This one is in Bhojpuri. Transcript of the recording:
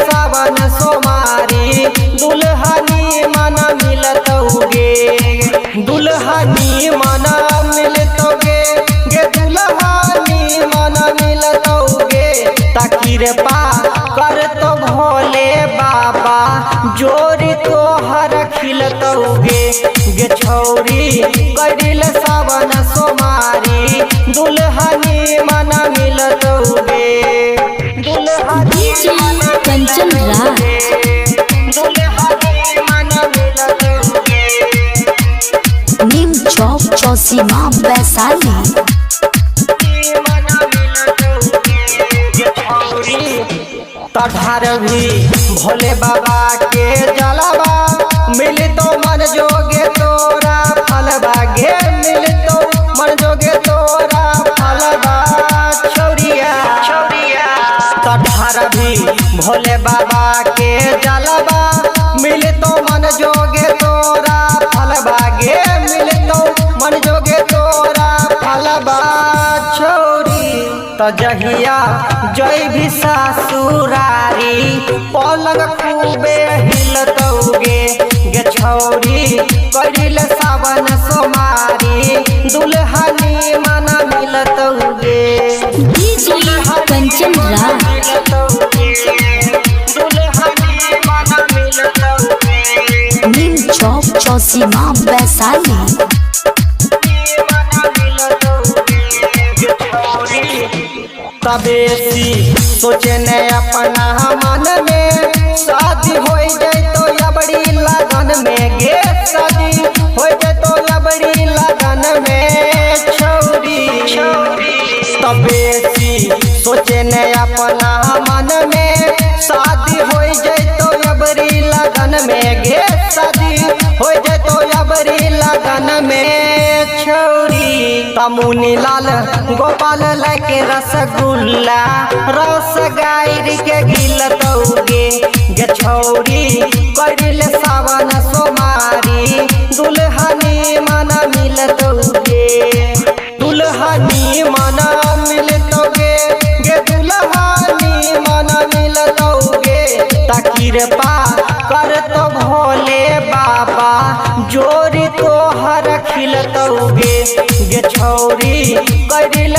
सावन सोमारी दुल्हनी मन मिलतौगे दुल्हनी मन मिलतौगे गे दुल्हनी मन मिलतौगे कृपा कर तो भोले बाबा जोरी तोहर खिलतौगे गे छौरी करिल सावन सोमारी दुल्हनी मन मिलतौगे दुल्हनी कंचन राज दुल्हनी मन मिलतौगे नीम चौक चौसीमा वैशाली तढ़ार भी भोले बाबा के जलवा मिल तो मन जोगे तोरा फलबा गे मिल तो मन जोगे तोरा फलबा छौरिया तढ़ार भी भोले बाबा के जलवा मिल तो मन जोगे तोरा फलबा गे मिल तो मन जोगे तोरा फलबा छौरी त जहिया जय भी ससुरारी पलंग खूबे हिलतौगे गे छौरी करिल सावन सोमारी दुल्हनी मन मिलतौगे कंचन राज दुल्हनी मन मिलतौगे नीम चौक चौसीमा वैशाली तबेसी सोचे ने अपना मन में शादी हो जाए तो अबड़ी लगन में गे शादी हो जाए तो अबड़ी लगन में छौरी तबेसी सोचे ने अपना मन में शादी हो जाए तो अबड़ी लगन में गे शादी हो जाए तो अबड़ी लगन में छौरी तमुनी लाल गोपाल लके रसगुल्ला रस गायर के गिलतौगे गे छौरी करिल सावन सोमारी दुल्हनी मन मिलतौगे दुल्हनी मन मिलतौगे गे दुल्हनी मन मिलतौगे कृपा कर तो भोले बाबा जोरी तोहर खिलतौगे गे छौरी करिल